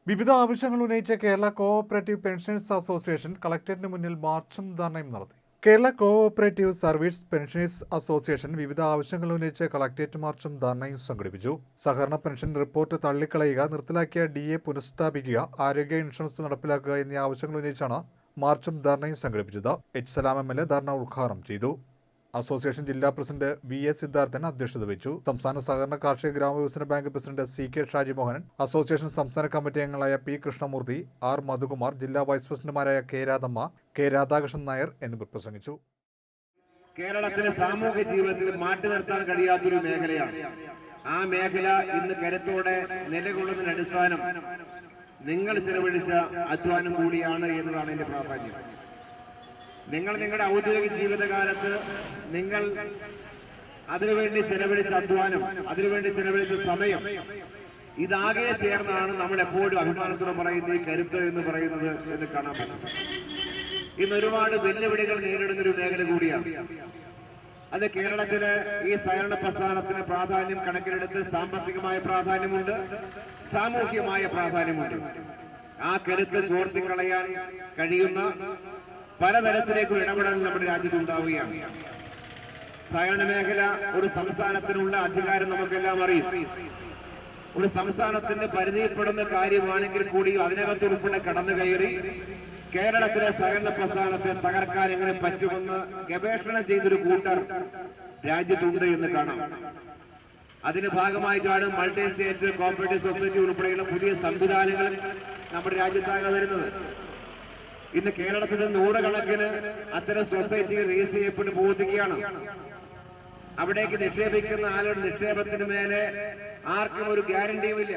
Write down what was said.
വിവിധ ആവശ്യങ്ങൾ ഉന്നയിച്ച കേരള കോഓപ്പറേറ്റീവ് പെൻഷനേഴ്സ് അസോസിയേഷൻ കളക്ടറേറ്റിന് മുന്നിൽ മാർച്ചും ധർണയും നടത്തി. Kerala cooperative service pensioners association വിവിധ ആവശ്യങ്ങൾ ഉന്നയിച്ച് കളക്ടറേറ്റ് മാർച്ചും ധർണയും സംഘടിപ്പിച്ചു. സഹകരണ പെൻഷൻ റിപ്പോർട്ട് തള്ളിക്കളയുക, നിർത്തലാക്കിയ DA പുനഃസ്ഥാപിക്കുക, ആരോഗ്യ ഇൻഷുറൻസ് നടപ്പിലാക്കുക എന്നീ ആവശ്യങ്ങൾ ഉന്നയിച്ചാണ് മാർച്ചും ധർണയും സംഘടിപ്പിച്ചത്. എച്ച് സലാം MLA ധർണ ഉദ്ഘാടനം ചെയ്തു. അസോസിയേഷൻ ജില്ലാ പ്രസിഡന്റ് VA സിദ്ധാർത്ഥൻ അധ്യക്ഷത വഹിച്ചു. സംസ്ഥാന സഹകരണ കാർഷിക ഗ്രാമവികസന bank president CK Shaji Mohanan, association സംസ്ഥാന കമ്മിറ്റി അംഗങ്ങളായ P കൃഷ്ണമൂർത്തി, R മധുകുമാർ, ജില്ലാ വൈസ് പ്രസിഡന്റുമാരായ K രാധമ്മ, K രാധാകൃഷ്ണൻ നായർ എന്നിവർ പ്രസംഗിച്ചു. കേരളത്തിലെ സാമൂഹ്യ ജീവിതത്തിൽ മാറ്റി നിർത്താൻ കഴിയാത്തൊരു മേഖലയാണ്. ആ മേഖല ഇന്ന് കരുത്തോടെ നിലകൊള്ളുന്നതിന് അടിസ്ഥാനം നിങ്ങൾ ചെലവഴിച്ച അധ്വാനം കൂടിയാണ് എന്നതാണ് എന്റെ പ്രാധാന്യം. നിങ്ങൾ നിങ്ങളുടെ ഔദ്യോഗിക ജീവിതകാലത്ത് നിങ്ങൾ അതിനുവേണ്ടി ചെലവഴിച്ച അധ്വാനം, അതിനുവേണ്ടി ചെലവഴിച്ച സമയം, ഇതാകെ ചേർന്നാണ് നമ്മൾ എപ്പോഴും അഭിമാനത്തോടെ പറയുന്ന ഈ കരുത്ത് എന്ന് പറയുന്നത് എന്ന് കാണാൻ പറ്റും. ഇന്ന് ഒരുപാട് വെല്ലുവിളികൾ നേരിടുന്ന ഒരു മേഖല കൂടിയാണ്. അത് കേരളത്തിലെ ഈ സഹകരണ പ്രസ്ഥാനത്തിന് പ്രാധാന്യം കണക്കിലെടുത്ത് സാമ്പത്തികമായ പ്രാധാന്യമുണ്ട്, സാമൂഹ്യമായ പ്രാധാന്യമുണ്ട്. ആ കരുത്ത് ചോർത്തിക്കളയാൻ കഴിയുന്ന പലതരത്തിലേക്കുള്ള ഇടപെടൽ നമ്മുടെ രാജ്യത്ത് ഉണ്ടാവുകയാണ്. സഹകരണ മേഖല ഒരു സംസ്ഥാനത്തിനുള്ള അധികാരം നമുക്കെല്ലാം അറിയും. ഒരു സംസ്ഥാനത്തിന്റെ പരിധിയിൽപ്പെടുന്ന കാര്യമാണെങ്കിൽ കൂടി അതിനകത്ത് ഉൾപ്പെടെ കടന്നു കയറി കേരളത്തിലെ സഹകരണ പ്രസ്ഥാനത്തെ തകർക്കാൻ എങ്ങനെ പറ്റുമെന്ന് ഗവേഷണം ചെയ്തൊരു കൂട്ടർ രാജ്യത്തുണ്ട് എന്ന് കാണാം. അതിന്റെ ഭാഗമായിട്ടാണ് മൾട്ടി സ്റ്റേറ്റ് കോഓപ്പറേറ്റീവ് സൊസൈറ്റി ഉൾപ്പെടെയുള്ള പുതിയ സംവിധാനങ്ങൾ നമ്മുടെ രാജ്യത്താകെ വരുന്നത്. ഇന്ന് കേരളത്തിൽ നൂറുകണക്കിന് അത്തരം സൊസൈറ്റികൾ രജിസ്റ്റർ ചെയ്യപ്പെട്ട് പോവുകയാണ്. അവിടേക്ക് നിക്ഷേപിക്കുന്ന ആളുടെ നിക്ഷേപത്തിന് മേലെ ആർക്കും ഒരു ഗ്യാരണ്ടിയുമില്ല.